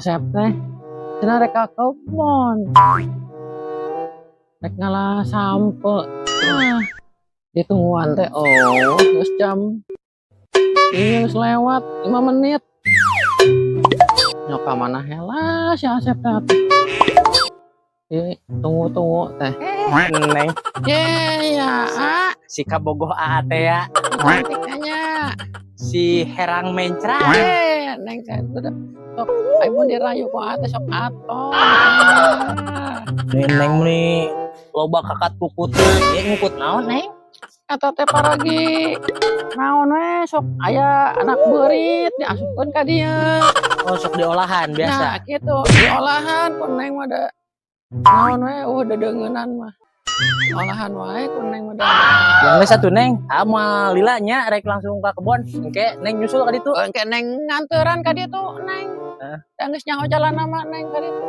Asep teh cenah rek ka kebon rek ngalah sampe ditungguan teh geus jam ini geus lewat 5 menit nyoka mana helah si Asep teh tunggu teh Neng ya si kabogoh teh ya cantiknya si herang mencra neng teh sok ayo mun dirayu ku ate sok atos neng meni loba kakat kukuteun ya ngukut naon neng eta teh paragi naon we sok aya anak beurit diasupkeun ka dieu oh sok diolahan biasa nah kitu diolahan ku neng mah da naon we dedeungeunnan mah olahan wae ku neng mah da yang geus satu neng ama lilanya rek langsung ka kebon engke neng nyusul ka ditu engke neng nganteran ka ditu neng da geus nyaho jalan nama neng ka ditu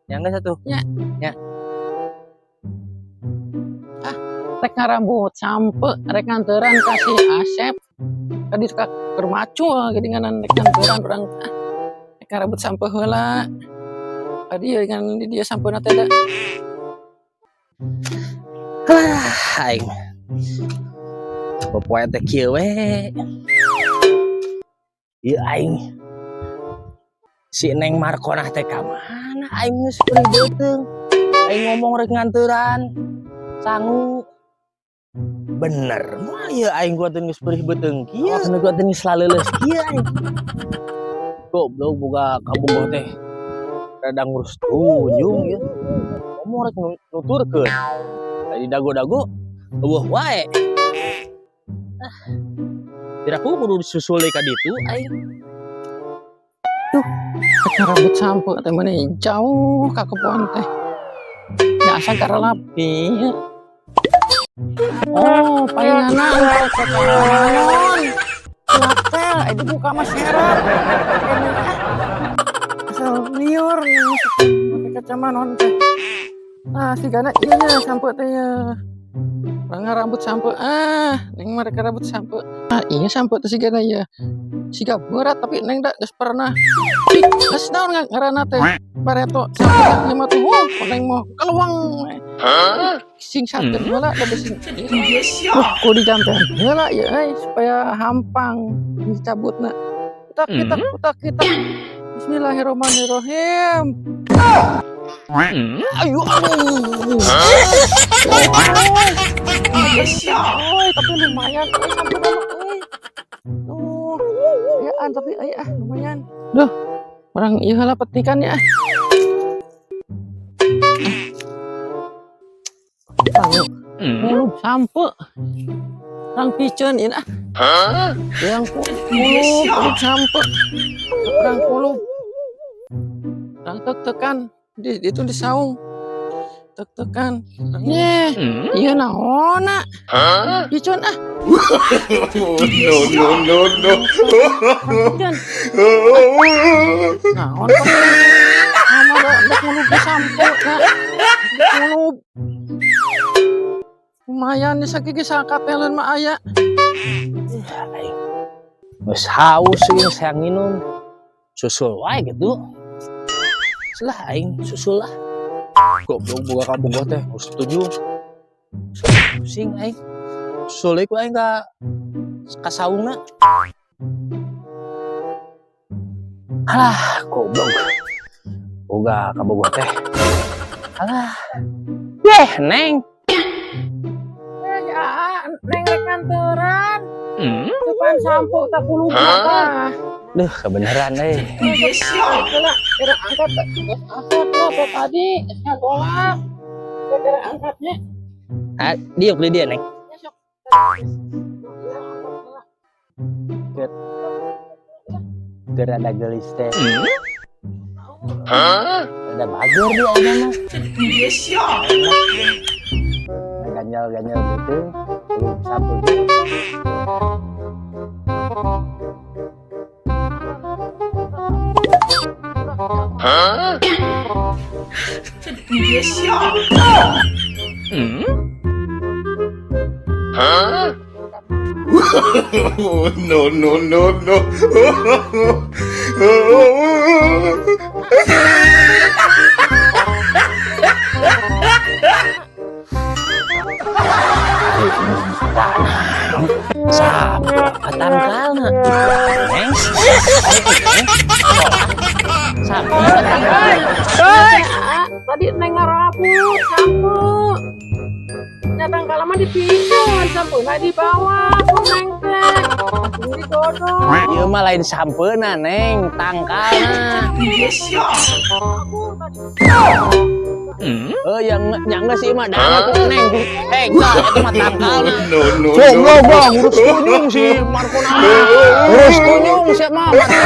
yang geus satu nya rek ngarambut sampe rek nganteran ka si Asep ka ditu ka keur macul geuninganan rek nganteran urang rek ngarambut sampe heula adi dengan dia sampeuna teh da aing popoe teh kieu we ieu aing si neng Markonah teh ka mana aing geus beuteung aing ngomong rek nganteuran sangu bener mah ieu aing gua teh geus perih beuteung kieu cenah gua teh geus laleuleus kieu aing goblok boga kabogoh teh rada ngurus tunjung ya ngomong rek nuturkeun tadi dago-dago eueuh wae diraku kudu disusul ka ditu aing rek ngarambut sampe teh meuni jauh ka kebon teh nya asa garelapi oh paingana angkat ka calon latel itu buka mah seret asal liur pakai kacamanon teh nah sigana ieu nya sampe teh ya ngarambut sampe neng mah rek ngarambut sampe iya sampe teh sigana ya siga berat tapi neng da geus pernah geus naon ngaranna teh pareto sampe lima tuh neng mah keluang sing sakeun heula da sing ku dijampean heula ya supaya hampang dicabutna kita bismillahirrahmanirrahim ayo tapi lumayan sampai ya tapi lumayan orang iya lah petikan ya sampe orang piceun ieu yang kulub sampe orang kulub orang tek-tekan itu di saung tek-tekan iya naona piceun no naon sama da kulub sampe kulub lumayan nih sakit sakatelan mah aya geus haus geus sayang minum susul wae gitu selah aing susul lah goblok boga kabogoh teh geus setuju pusing aing susul ku aing ka saungna alah goblok boga kabogoh teh alah neng neng rek nganteran depan sampo tak kulub duh kebenaran heula kira angkat apa tadi nggak kira angkatnya diuk di dia neng gerada gelis teh ada bager dia ayeuna mah ganjal beuteung belum sampul no Sampo tangkalna. Neng. Sampo tangkalna. Tadi neng ngaraput sampo. Datang kalaman dipincun sampo na di bawah kok neng teh. Langsung digodok. Ieu mah lain sampeuna neng, tangkalna. Yang geus ieu mah dana tuh neng. Tega eta mah tangkalna. Goblok bang, urus tunyung si Marco nama. Urus tunyung si mah Marco.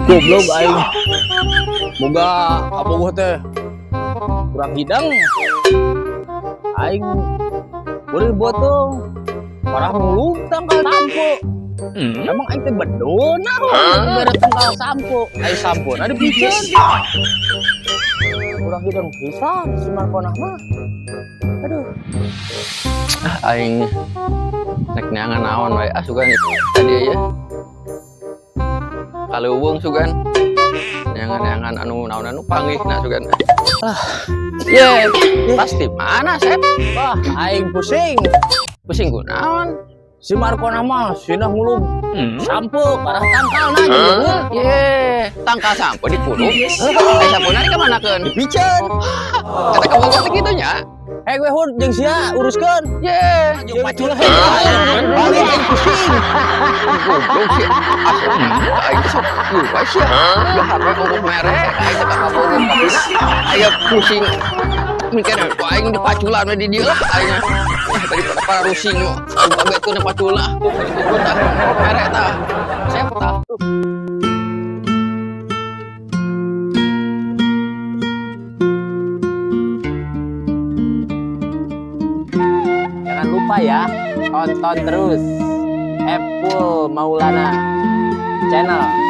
Goblok aing. Boga kabogoh teh kurang hidang. Aing boleh botong. Parah mulu tangkal sampo. Emang aing teh bedona bere tangkal sampo. Aing sampo na dipikeun. Kurang hidang pisan si Markonah mah. Aduh. Aing nek neangan naon wae sugan tadi ya. Kalau uang sugan neangan anu naon anu panggihna sugan. Pasti mana Sep? Wah, aing pusing. Pusing kunaon? Si Markonah mah sinah ngulub sampo parah tangkalna jeung Tangkal sampo dikulub. Ai sampona di kamanakeun? dipikeun. Kata kabogoh teh kitu nya. Hei we Hun jeung sia uruskeun. Jeung Paculah balik aing pusing. Goblok sih. Aing sok lupa sih. Udah HP ngomong merek, aing teh kabogoh. Aya pusing. Mikir aing dipaculan we di dieu lah aing. Daripada para rusing mah. Babetkeun paculah. Ikut tah merek tah. Sep tah. Jangan lupa ya, tonton terus Epul Maulana Channel.